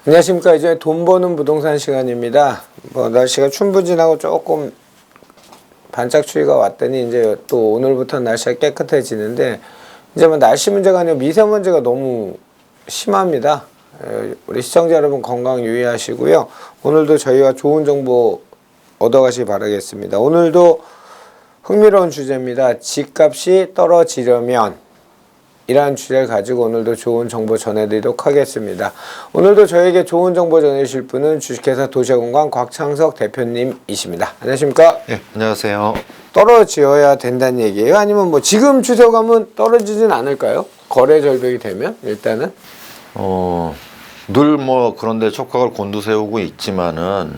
안녕하십니까. 이제 돈 버는 부동산 시간입니다. 뭐 날씨가 춘부진하고 조금 반짝 추위가 왔더니 이제 또 오늘부터 날씨가 깨끗해지는데 이제 뭐 날씨 문제가 아니라 미세먼지가 너무 심합니다. 우리 시청자 여러분 건강 유의하시고요. 오늘도 저희와 좋은 정보 얻어가시기 바라겠습니다. 오늘도 흥미로운 주제입니다. 집값이 떨어지려면 이러한 주제를 가지고 오늘도 좋은 정보 전해드리도록 하겠습니다. 오늘도 저에게 좋은 정보 전해주실 분은 주식회사 도시아공간 곽창석 대표님이십니다. 안녕하십니까? 예, 안녕하세요. 떨어지어야 된다는 얘기예요? 아니면 뭐 지금 추세감은 떨어지진 않을까요? 거래 절벽이 되면 일단은? 늘 뭐 그런데 촉각을 곤두세우고 있지만은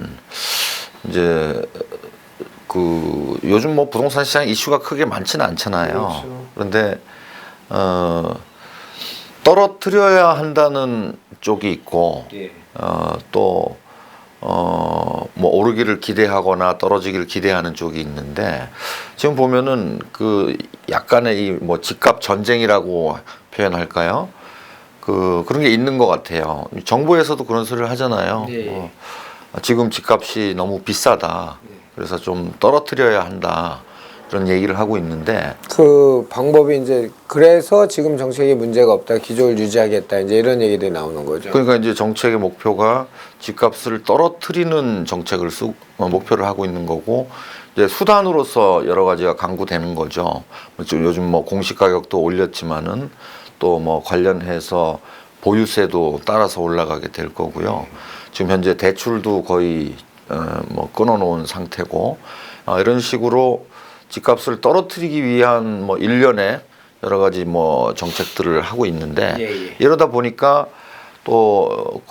이제 그 요즘 뭐 부동산 시장 이슈가 크게 많지는 않잖아요. 그렇죠. 그런데 떨어뜨려야 한다는 쪽이 있고, 예. 뭐 오르기를 기대하거나 떨어지기를 기대하는 쪽이 있는데, 지금 보면은 그 약간의 이 뭐 집값 전쟁이라고 표현할까요? 그런 게 있는 것 같아요. 정부에서도 그런 소리를 하잖아요. 예. 지금 집값이 너무 비싸다. 그래서 좀 떨어뜨려야 한다. 그런 얘기를 하고 있는데, 그 방법이 이제 그래서 지금 정책에 문제가 없다, 기조를 유지하겠다, 이제 이런 얘기들이 나오는 거죠. 그러니까 이제 정책의 목표가 집값을 떨어뜨리는 정책을 목표를 하고 있는 거고, 이제 수단으로서 여러 가지가 강구되는 거죠. 요즘 뭐 공시 가격도 올렸지만은 또 뭐 관련해서 보유세도 따라서 올라가게 될 거고요. 지금 현재 대출도 거의 뭐 끊어놓은 상태고, 이런 식으로 집값을 떨어뜨리기 위한 뭐 일련의 여러 가지 뭐 정책들을 하고 있는데, 이러다 보니까 또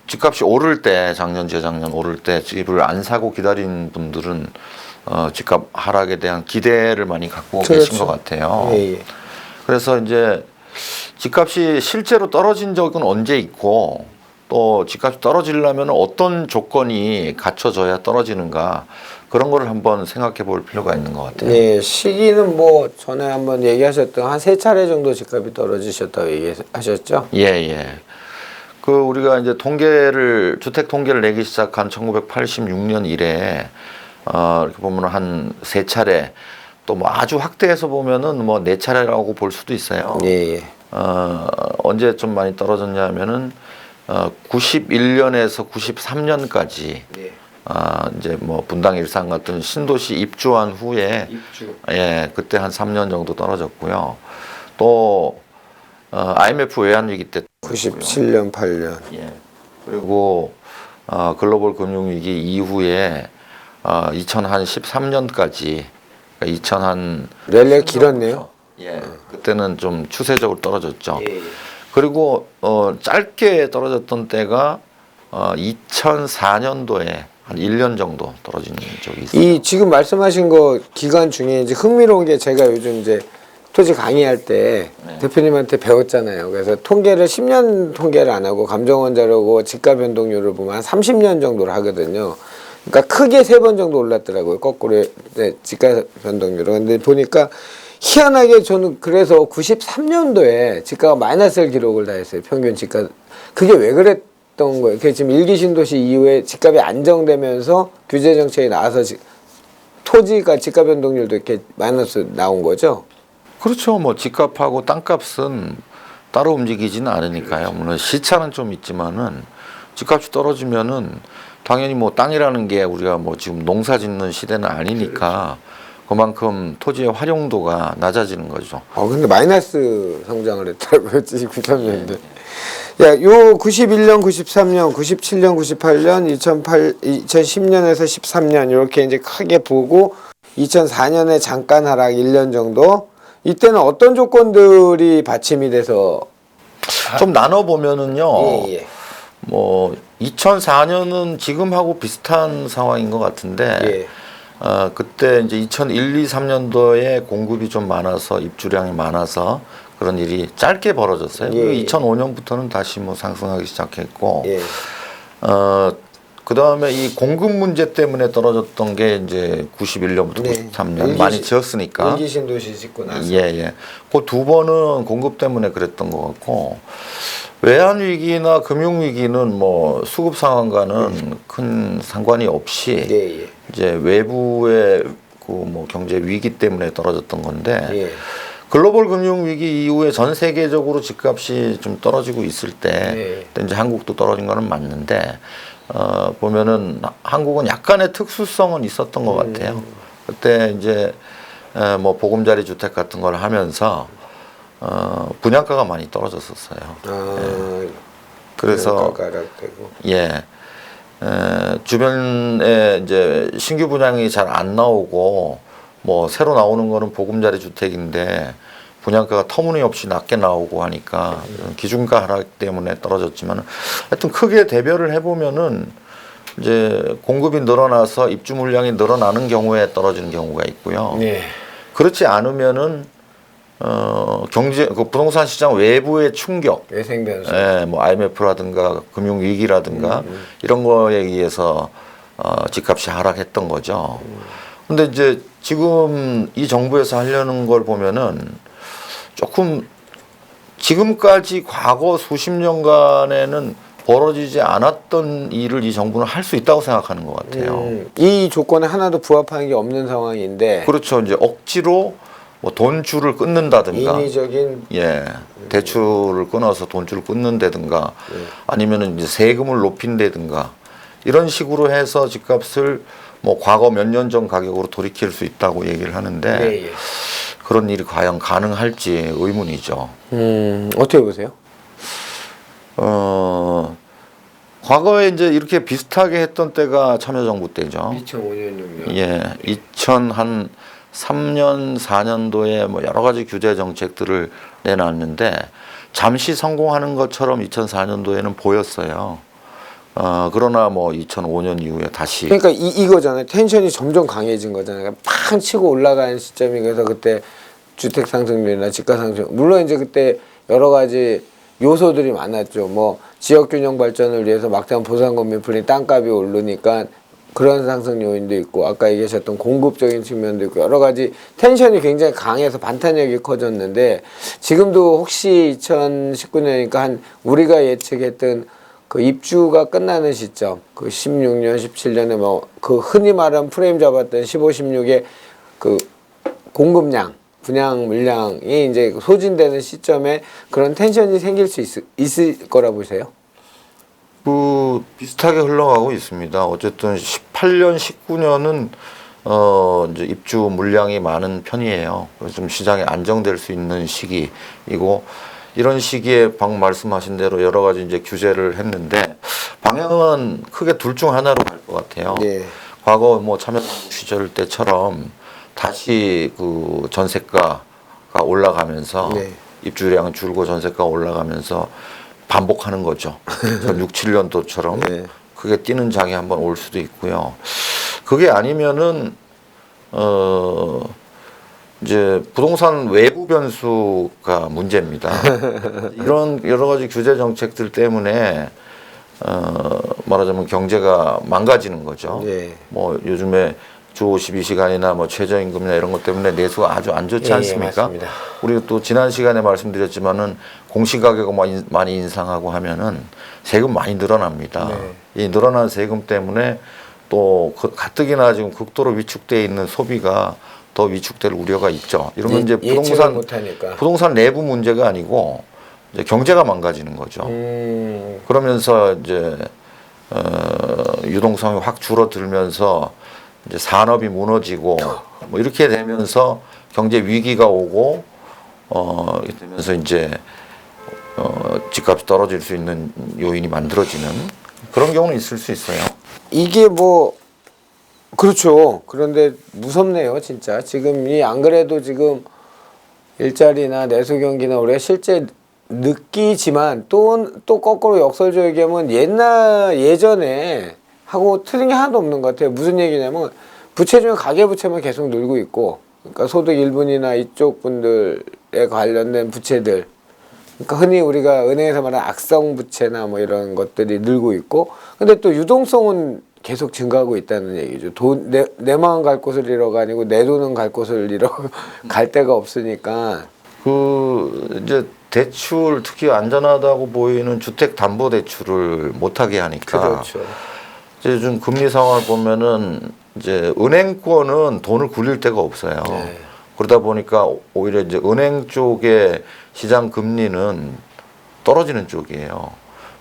집값이 오를 때, 작년 재작년 오를 때 집을 안 사고 기다린 분들은 집값 하락에 대한 기대를 많이 갖고 계신 것 같아요. 그래서 이제 집값이 실제로 떨어진 적은 언제 있고, 또 집값이 떨어지려면 어떤 조건이 갖춰져야 떨어지는가, 그런 거를 한번 생각해 볼 필요가 있는 것 같아요. 네, 시기는 뭐 전에 한번 얘기하셨던 한 3차례 정도 집값이 떨어지셨다고 얘기하셨죠? 예. 그 우리가 이제 주택 통계를 내기 시작한 1986년 이래 이렇게 보면 한 3차례, 또 뭐 아주 확대해서 보면은 뭐 4차례라고 볼 수도 있어요. 예. 언제 좀 많이 떨어졌냐면은 91년에서 93년까지 이제 뭐 분당 일산 같은 신도시 입주한 후에 그때 한 3년 정도 떨어졌고요. 또 IMF 외환위기 때 97년, 8년. 그리고 글로벌 금융위기 이후에 2013년까지, 그러니까 렐레 길었네요. 그때는 좀 추세적으로 떨어졌죠. 그리고 짧게 떨어졌던 때가 2004년도에 한 1년 정도 떨어진 적이 있어요. 이 지금 말씀하신 거 기간 중에 이제 흥미로운 게, 제가 요즘 이제 토지 강의할 때 대표님한테 배웠잖아요. 그래서 통계를 10년 통계를 안 하고 감정원 자료고 집값 변동률을 보면 한 30년 정도를 하거든요. 그러니까 크게 3번 정도 올랐더라고요. 거꾸로 집값 변동률은. 근데 보니까 희한하게 저는 그래서 93년도에 집가가 마이너스를 기록을 다 했어요. 평균 집가. 그게 왜 그랬던 거예요? 그게 지금 일기 신도시 이후에 집값이 안정되면서 규제 정책이 나와서 토지가 집가 변동률도 이렇게 마이너스 나온 거죠? 그렇죠. 뭐 집값하고 땅값은 따로 움직이지는 않으니까요. 물론 시차는 좀 있지만은 집값이 떨어지면은 당연히 뭐 땅이라는 게 우리가 뭐 지금 농사 짓는 시대는 아니니까 그만큼 토지의 활용도가 낮아지는 거죠. 근데 마이너스 성장을 했다고요, 93년대. 야, 요 91년, 93년, 97년, 98년, 2010년에서 13년 이렇게 이제 크게 보고 2004년에 잠깐 하락 1년 정도. 이때는 어떤 조건들이 받침이 돼서 좀 나눠 보면은요. 뭐 2004년은 지금하고 비슷한 상황인 것 같은데, 그때 이제 2001, 2, 3년도에 공급이 좀 많아서, 입주량이 많아서 그런 일이 짧게 벌어졌어요. 그리고 2005년부터는 다시 뭐 상승하기 시작했고, 그 다음에 이 공급 문제 때문에 떨어졌던 게 이제 91년부터 93년 많이 지었으니까. 일기 신도시 짓고 나서. 그 2번은 공급 때문에 그랬던 것 같고, 외환 위기나 금융 위기는 뭐 수급 상황과는 큰 상관이 없이 예, 예. 이제 외부의 그 뭐 경제 위기 때문에 떨어졌던 건데 예. 글로벌 금융 위기 이후에 전 세계적으로 집값이 좀 떨어지고 있을 때 예. 그때 이제 한국도 떨어진 거는 맞는데 보면은 한국은 약간의 특수성은 있었던 것 같아요. 그때 이제 뭐 보금자리 주택 같은 걸 하면서 분양가가 많이 떨어졌었어요. 아, 그래서 가락되고. 예. 주변에 이제 신규 분양이 잘 안 나오고 뭐 새로 나오는 거는 보금자리 주택인데 분양가가 터무니없이 낮게 나오고 하니까 기준가 하락 때문에 떨어졌지만 하여튼 크게 대별을 해보면은 이제 공급이 늘어나서 입주 물량이 늘어나는 경우에 떨어지는 경우가 있고요. 네. 그렇지 않으면은 경제 그 부동산 시장 외부의 충격, 외생 변수. 예, 뭐 IMF라든가 금융 위기라든가 이런 거에 의해서 집값이 하락했던 거죠. 근데 이제 지금 이 정부에서 하려는 걸 보면은 조금 지금까지 과거 수십 년간에는 벌어지지 않았던 일을 이 정부는 할 수 있다고 생각하는 것 같아요. 이 조건에 하나도 부합하는 게 없는 상황인데 그렇죠. 이제 억지로 뭐 돈줄을 끊는다든가, 인위적인 예, 대출을 끊어서 돈줄을 끊는다든가, 아니면은 이제 세금을 높인다든가 이런 식으로 해서 집값을 뭐 과거 몇 년 전 가격으로 돌이킬 수 있다고 얘기를 하는데 예, 예. 그런 일이 과연 가능할지 의문이죠. 어떻게 보세요? 과거에 이제 이렇게 비슷하게 했던 때가 참여정부 때죠. 2005년 6년. 예, 2003년 4년도에 뭐 여러 가지 규제 정책들을 내놨는데 잠시 성공하는 것처럼 2004년도에는 보였어요. 그러나 뭐 2005년 이후에 다시 그러니까 이거잖아요. 텐션이 점점 강해진 거잖아요. 팡 치고 올라가는 시점이 그래서 그때 주택 상승률이나 집가 상승 물론 이제 그때 여러 가지 요소들이 많았죠. 뭐 지역 균형 발전을 위해서 막상 보상금이 풀린 땅값이 오르니까 그런 상승 요인도 있고 아까 얘기하셨던 공급적인 측면도 있고 여러 가지 텐션이 굉장히 강해서 반탄력이 커졌는데 지금도 혹시 2019년이니까 한 우리가 예측했던 그 입주가 끝나는 시점 그 16년 17년에 뭐 그 흔히 말하는 프레임 잡았던 15, 16의 그 공급량 분양 물량이 이제 소진되는 시점에 그런 텐션이 생길 수 있을 거라 보세요. 그 비슷하게 흘러가고 있습니다. 어쨌든 18년, 19년은 이제 입주 물량이 많은 편이에요. 그래서 좀 시장이 안정될 수 있는 시기이고 이런 시기에 방금 말씀하신 대로 여러 가지 이제 규제를 했는데 방향은 크게 둘 중 하나로 갈 것 같아요. 네. 과거 뭐 참여정부 시절 때처럼 다시 그 전세가가 올라가면서 네. 입주량은 줄고 전세가가 올라가면서 반복하는 거죠. 6, 7년도처럼 네. 그게 뛰는 장이 한번 올 수도 있고요. 그게 아니면은 이제 부동산 외부 변수가 문제입니다. 이런 여러 가지 규제 정책들 때문에 말하자면 경제가 망가지는 거죠. 네. 뭐 요즘에 주 52시간이나 뭐 최저임금이나 이런 것 때문에 내수가 아주 안 좋지 예, 않습니까? 맞습니다. 우리가 또 지난 시간에 말씀드렸지만은 공시가격을 많이 인상하고 하면은 세금 많이 늘어납니다. 네. 이 늘어난 세금 때문에 또 가뜩이나 지금 극도로 위축돼 있는 소비가 더 위축될 우려가 있죠. 이러면 이제 예측을 못하니까. 부동산 내부 문제가 아니고 이제 경제가 망가지는 거죠. 그러면서 이제 유동성이 확 줄어들면서 이제 산업이 무너지고 뭐 이렇게 되면서 경제 위기가 오고 이렇게 되면서 이제 집값이 떨어질 수 있는 요인이 만들어지는 그런 경우는 있을 수 있어요. 이게 뭐 그렇죠. 그런데 무섭네요, 진짜. 지금이 안 그래도 지금 일자리나 내수 경기나 우리가 실제 느끼지만 또 거꾸로 역설적으로 얘기하면 예전에 하고 틀린 게 하나도 없는 것 같아요. 무슨 얘기냐면 부채 중에 가계부채만 계속 늘고 있고 그러니까 소득 1분이나 이쪽 분들에 관련된 부채들 그러니까 흔히 우리가 은행에서 말하는 악성 부채나 뭐 이런 것들이 늘고 있고 근데 또 유동성은 계속 증가하고 있다는 얘기죠. 내 마음 갈 곳을 잃어가 아니고 내 돈은 갈 곳을 잃어 갈 데가 없으니까 그 이제 대출 특히 안전하다고 보이는 주택담보대출을 못하게 하니까 그렇죠. 이제 요즘 금리 상황을 보면은 이제 은행권은 돈을 굴릴 데가 없어요. 네. 그러다 보니까 오히려 이제 은행 쪽의 시장 금리는 떨어지는 쪽이에요.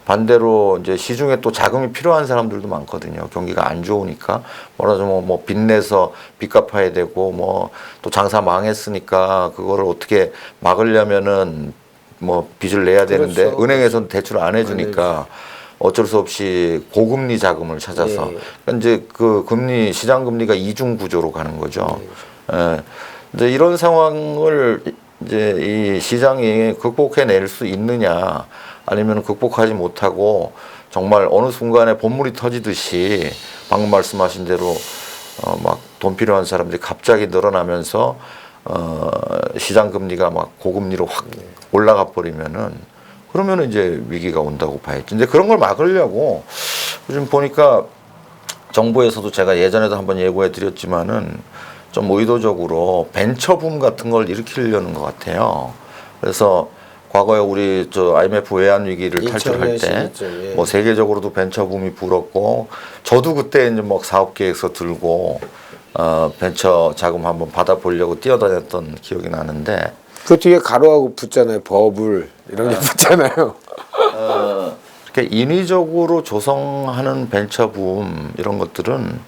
반대로 이제 시중에 또 자금이 필요한 사람들도 많거든요. 경기가 안 좋으니까 뭐라자면 뭐 빚내서 빚 갚아야 되고 뭐 또 장사 망했으니까 그거를 어떻게 막으려면은 뭐 빚을 내야 되는데 그렇죠. 은행에서는 대출 안 해주니까 어쩔 수 없이 고금리 자금을 찾아서 예. 그러니까 이제 그 금리 시장 금리가 이중 구조로 가는 거죠. 예. 이제 이런 상황을 이제 이 시장이 극복해낼 수 있느냐 아니면 극복하지 못하고 정말 어느 순간에 본물이 터지듯이 방금 말씀하신 대로 막 돈 필요한 사람들이 갑자기 늘어나면서 시장 금리가 막 고금리로 확 올라가 버리면은 그러면은 이제 위기가 온다고 봐야지. 근데 그런 걸 막으려고 요즘 보니까 정부에서도 제가 예전에도 한번 예고해 드렸지만은 좀 의도적으로 벤처붐 같은 걸 일으키려는 것 같아요. 그래서 과거에 우리 저 IMF 외환 위기를 탈출할 때 뭐 세계적으로도 벤처붐이 불었고 저도 그때 이제 뭐 사업 계획서 들고 벤처 자금 한번 받아보려고 뛰어다녔던 기억이 나는데 그 뒤에 가로하고 붙잖아요. 버블 이런 게 붙잖아요. 이렇게 인위적으로 조성하는 벤처붐 이런 것들은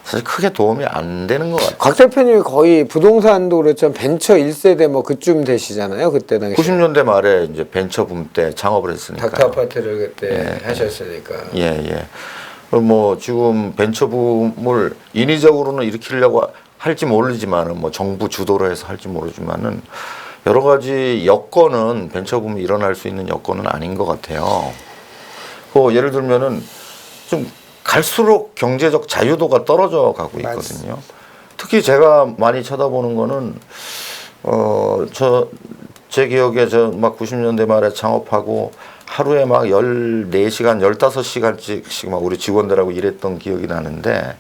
사실 크게 도움이 안 되는 것 같아요. 곽 대표님이 거의 부동산도 그렇지만 벤처 1세대 뭐 그쯤 되시잖아요. 그때 당시. 90년대 말에 이제 벤처붐 때 창업을 했으니까. 닥터 아파트를 그때 하셨으니까. 예. 뭐 지금 벤처붐을 인위적으로는 일으키려고 할지 모르지만은 뭐 정부 주도로 해서 할지 모르지만은 여러 가지 여건은 벤처붐이 일어날 수 있는 여건은 아닌 것 같아요. 그 예를 들면은 좀 갈수록 경제적 자유도가 떨어져 가고 있거든요. 특히 제가 많이 쳐다보는 거는 제 기억에 저 막 90년대 말에 창업하고 하루에 막 14시간, 15시간씩 막 우리 직원들하고 일했던 기억이 나는데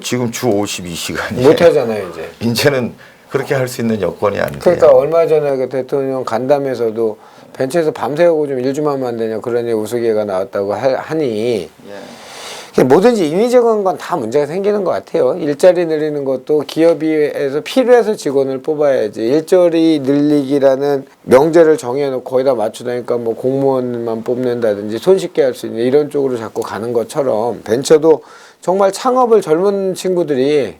지금 주 52시간이 못 하잖아요, 이제. 이제는 그렇게 할 수 있는 여건이 안 돼요. 그러니까 얼마 전에 그 대통령 간담회에서도 벤처에서 밤새고 좀 일 좀 하면 안 되냐 그런 우스개가 나왔다고 하니 뭐든지 인위적인 건 다 문제가 생기는 것 같아요. 일자리 늘리는 것도 기업에서 필요해서 직원을 뽑아야지. 일자리 늘리기라는 명제를 정해놓고 거기다 맞추다니까 뭐 공무원만 뽑는다든지 손쉽게 할 수 있는 이런 쪽으로 자꾸 가는 것처럼 벤처도 정말 창업을 젊은 친구들이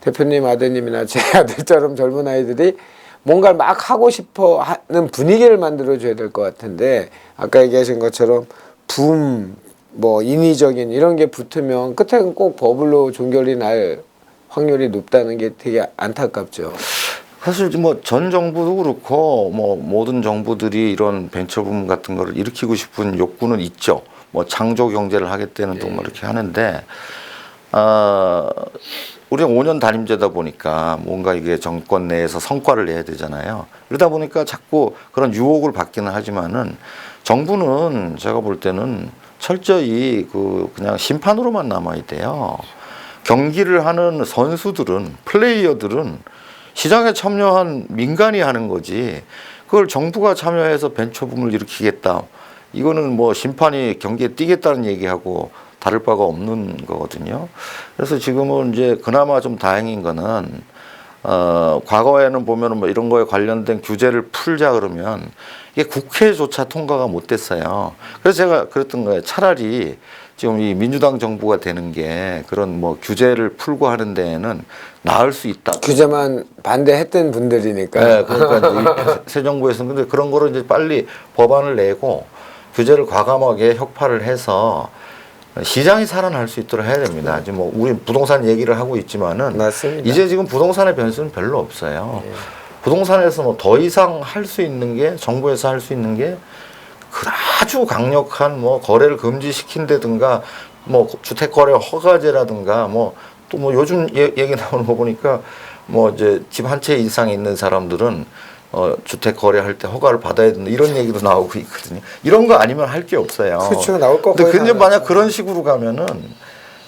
대표님 아드님이나 제 아들처럼 젊은 아이들이 뭔가를 막 하고 싶어 하는 분위기를 만들어줘야 될 것 같은데 아까 얘기하신 것처럼 뭐 인위적인 이런 게 붙으면 끝에는 꼭 버블로 종결이 날 확률이 높다는 게 되게 안타깝죠. 사실 뭐 전 정부도 그렇고 뭐 모든 정부들이 이런 벤처붐 같은 거를 일으키고 싶은 욕구는 있죠. 뭐 창조 경제를 하겠다는 또 뭐 이렇게 하는데 우리가 5년 단임제다 보니까 뭔가 이게 정권 내에서 성과를 내야 되잖아요. 그러다 보니까 자꾸 그런 유혹을 받기는 하지만은 정부는 제가 볼 때는 철저히 그냥 심판으로만 남아야 돼요. 경기를 하는 선수들은 플레이어들은 시장에 참여한 민간이 하는 거지. 그걸 정부가 참여해서 벤처붐을 일으키겠다. 이거는 뭐 심판이 경기에 뛰겠다는 얘기하고 다를 바가 없는 거거든요. 그래서 지금은 이제 그나마 좀 다행인 거는 과거에는 보면은 뭐 이런 거에 관련된 규제를 풀자 그러면 이게 국회조차 통과가 못 됐어요. 그래서 제가 그랬던 거예요. 차라리 지금 이 민주당 정부가 되는 게 그런 뭐 규제를 풀고 하는 데에는 나을 수 있다. 규제만 반대했던 분들이니까. 네, 그러니까 새 정부에서는 근데 그런 거를 이제 빨리 법안을 내고 규제를 과감하게 혁파를 해서 시장이 살아날 수 있도록 해야 됩니다. 지금 뭐 우리 부동산 얘기를 하고 있지만은 맞습니다. 이제 지금 부동산의 변수는 별로 없어요. 부동산에서 뭐 더 이상 할 수 있는 게 정부에서 할 수 있는 게 그 아주 강력한 뭐 거래를 금지시킨다든가 뭐 주택 거래 허가제라든가 뭐 또 뭐 요즘 얘기 나오는 거 보니까 뭐 이제 집 한 채 이상 있는 사람들은 주택 거래할 때 허가를 받아야 된다 이런 얘기도 나오고 있거든요. 이런 거 아니면 할 게 없어요. 그렇죠. 나올 거 근데 거의 근데 다 만약 그런 식으로 가면은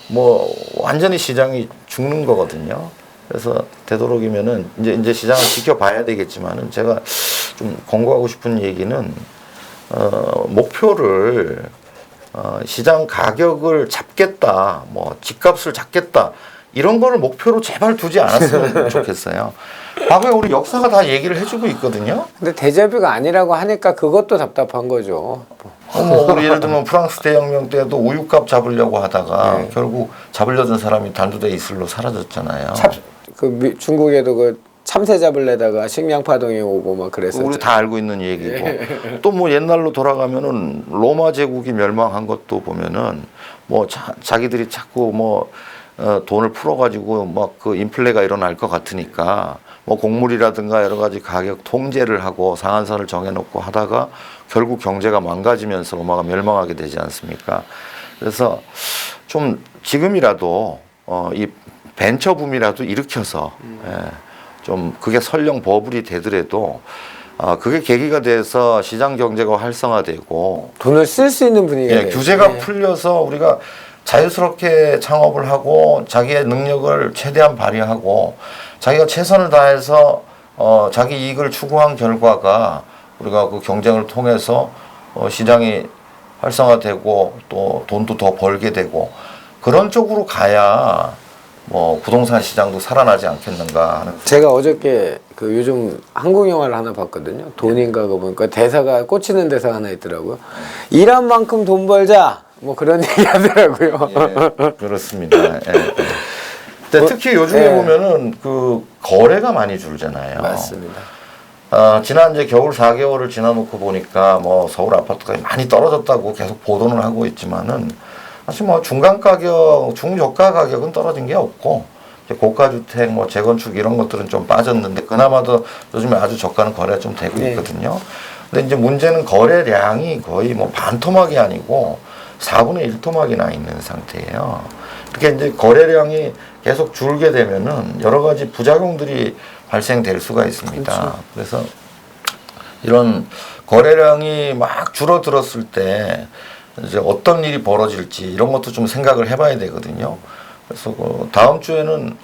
뭐 완전히 시장이 죽는 거거든요. 그래서 되도록이면은 이제 시장을 지켜봐야 되겠지만은 제가 좀 권고하고 싶은 얘기는 목표를 시장 가격을 잡겠다, 뭐 집값을 잡겠다 이런 거를 목표로 제발 두지 않았으면 좋겠어요. 과거에 우리 역사가 다 얘기를 해주고 있거든요. 근데 데자뷰가 아니라고 하니까 그것도 답답한 거죠. 뭐 우리 예를 들면 프랑스 대혁명 때도 우유값 잡으려고 하다가 네. 결국 잡으려던 사람이 단두대 이슬로 사라졌잖아요. 중국에도 그 참새 잡으려다가 식량 파동이 오고 막 그랬었죠. 우리 다 알고 있는 얘기고 또 뭐 옛날로 돌아가면은 로마 제국이 멸망한 것도 보면은 뭐 자기들이 자꾸 뭐 돈을 풀어가지고 막 그 인플레가 일어날 것 같으니까 뭐 곡물이라든가 여러 가지 가격 통제를 하고 상한선을 정해놓고 하다가 결국 경제가 망가지면서 로마가 멸망하게 되지 않습니까? 그래서 좀 지금이라도 이 벤처붐이라도 일으켜서 좀 그게 설령 버블이 되더라도 그게 계기가 돼서 시장 경제가 활성화되고 돈을 쓸 수 있는 분위기가 돼요. 규제가 풀려서 우리가 자유스럽게 창업을 하고 자기의 능력을 최대한 발휘하고 자기가 최선을 다해서 자기 이익을 추구한 결과가 우리가 그 경쟁을 통해서 시장이 활성화되고 또 돈도 더 벌게 되고 그런 쪽으로 가야 뭐 부동산 시장도 살아나지 않겠는가 하는. 제가 어저께 그 요즘 한국 영화를 하나 봤거든요. 돈인가 그거 보니까 대사가 꽂히는 대사가 하나 있더라고요. 일한 만큼 돈 벌자. 뭐 그런 얘기 하더라고요. 예, 그렇습니다. 예. 근데 특히 요즘에 보면은 그 거래가 많이 줄잖아요. 맞습니다. 지난 이제 겨울 4개월을 지나놓고 보니까 뭐 서울 아파트가 많이 떨어졌다고 계속 보도는 하고 있지만은 사실 뭐 중간 가격, 중저가 가격은 떨어진 게 없고 이제 고가 주택, 뭐 재건축 이런 것들은 좀 빠졌는데 그나마도 요즘에 아주 저가는 거래가 좀 되고 있거든요. 근데 이제 문제는 거래량이 거의 뭐 반토막이 아니고 4분의 1 토막이 나 있는 상태예요. 이렇게 이제 거래량이 계속 줄게 되면은 여러 가지 부작용들이 발생될 수가 있습니다. 그렇죠. 그래서 이런 거래량이 막 줄어들었을 때 이제 어떤 일이 벌어질지 이런 것도 좀 생각을 해봐야 되거든요. 그래서 그 다음 주에는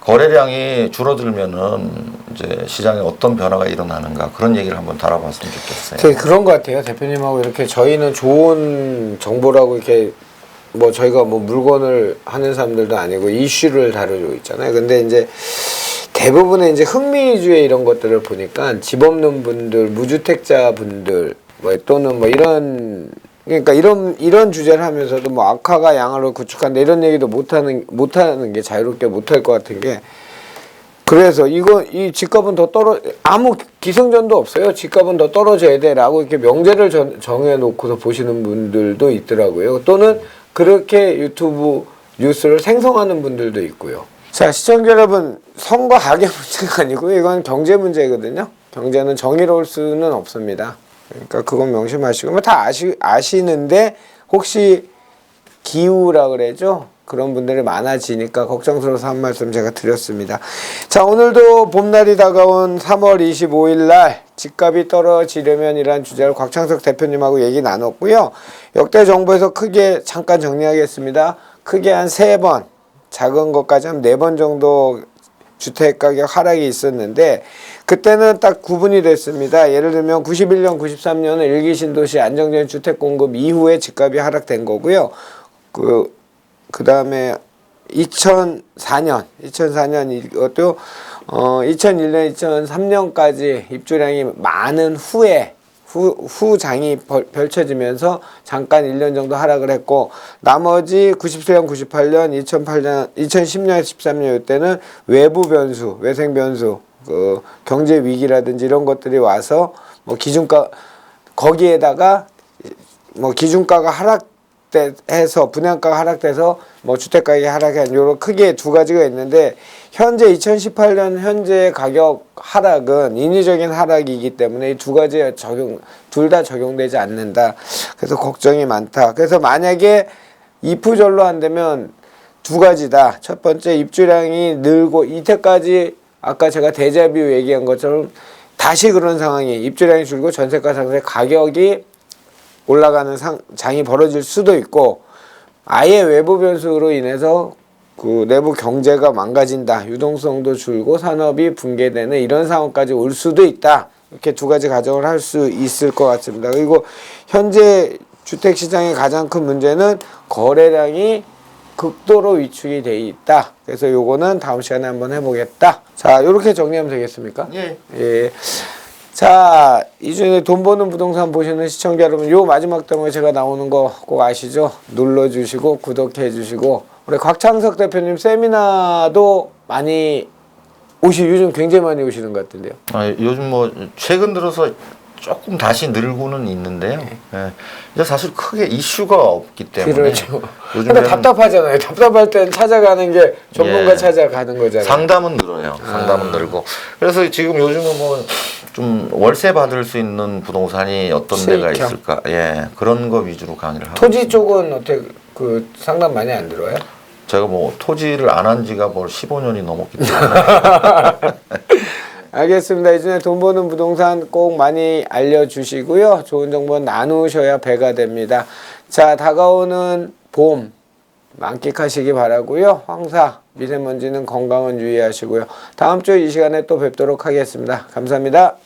거래량이 줄어들면은 이제 시장에 어떤 변화가 일어나는가 그런 얘기를 한번 다뤄봤으면 좋겠어요. 그런 것 같아요. 대표님하고 이렇게 저희는 좋은 정보라고 이렇게 뭐 저희가 뭐 물건을 하는 사람들도 아니고 이슈를 다루고 있잖아요. 근데 이제 대부분의 이제 흥미 위주의 이런 것들을 보니까 집 없는 분들, 무주택자 분들 뭐 또는 뭐 이런 그러니까 이런 주제를 하면서도 뭐 악화가 양화를 구축한다 이런 얘기도 못하는 게 자유롭게 못할 것 같은 게 그래서 이 집값은 더 아무 기승전도 없어요. 집값은 더 떨어져야 돼라고 이렇게 명제를 정해놓고서 보시는 분들도 있더라고요. 또는 그렇게 유튜브 뉴스를 생성하는 분들도 있고요. 자, 시청자 여러분, 선거 가계 문제가 아니고 이건 경제 문제거든요. 경제는 정의로울 수는 없습니다. 그러니까 그건 명심하시고 다 아시는데 혹시 기우라 그래죠? 그런 분들이 많아지니까 걱정스러워서 한 말씀 제가 드렸습니다. 자, 오늘도 봄날이 다가온 3월 25일 날 집값이 떨어지려면이라는 주제를 곽창석 대표님하고 얘기 나눴고요. 역대 정부에서 크게 잠깐 정리하겠습니다. 크게 한 3번, 작은 것까지 한 4번 정도 주택가격 하락이 있었는데 그때는 딱 구분이 됐습니다. 예를 들면 91년, 93년은 일기 신도시 안정적인 주택 공급 이후에 집값이 하락된 거고요. 그 다음에 2004년 이것도 2001년, 2003년까지 입주량이 많은 후장이 펼쳐지면서 잠깐 1년 정도 하락을 했고 나머지 97년, 98년, 2010년, 13년 이때는 외부 변수, 외생 변수, 그 경제 위기라든지 이런 것들이 와서 뭐 기준가 거기에다가 뭐 기준가가 하락해서 분양가가 하락돼서 뭐 주택가격이 하락한 요런 크게 두 가지가 있는데 현재 2018년 현재 가격 하락은 인위적인 하락이기 때문에 이 두 가지 둘 다 적용되지 않는다. 그래서 걱정이 많다. 그래서 만약에 이프절로 한다면 두 가지다. 첫 번째 입주량이 늘고 이때까지 아까 제가 데자뷰 얘기한 것처럼 다시 그런 상황이 입주량이 줄고 전세가 상승 가격이 올라가는 장이 벌어질 수도 있고 아예 외부 변수로 인해서 그 내부 경제가 망가진다. 유동성도 줄고 산업이 붕괴되는 이런 상황까지 올 수도 있다. 이렇게 두 가지 가정을 할 수 있을 것 같습니다. 그리고 현재 주택시장의 가장 큰 문제는 거래량이 극도로 위축이 돼 있다. 그래서 요거는 다음 시간에 한번 해보겠다. 자, 이렇게 정리하면 되겠습니까? 예. 예. 자, 이준의 돈 버는 부동산 보시는 시청자 여러분, 요 마지막 덩어리 제가 나오는 거 꼭 아시죠? 눌러주시고 구독해주시고, 우리 곽창석 대표님 세미나도 많이 요즘 굉장히 많이 오시는 것 같은데요. 요즘 뭐 최근 들어서 조금 다시 늘고는 있는데요. 예. 이제 사실 크게 이슈가 없기 때문에. 그렇죠. 요즘에는 근데 답답하잖아요. 답답할 땐 찾아가는 게 전문가 예. 찾아가는 거잖아요. 상담은 늘어요. 상담은 늘고. 그래서 지금 요즘은 뭐 좀 월세 받을 수 있는 부동산이 어떤 데가 실평. 있을까? 예, 그런 거 위주로 강의를 하고. 토지 쪽은 어떻게 그 상담 많이 안 들어요? 제가 뭐 토지를 안 한 지가 뭐 15년이 넘었기 때문에. 알겠습니다. 이전에 돈 버는 부동산 꼭 많이 알려주시고요. 좋은 정보 나누셔야 배가 됩니다. 자, 다가오는 봄 만끽하시기 바라고요. 황사, 미세먼지는 건강은 유의하시고요. 다음 주 이 시간에 또 뵙도록 하겠습니다. 감사합니다.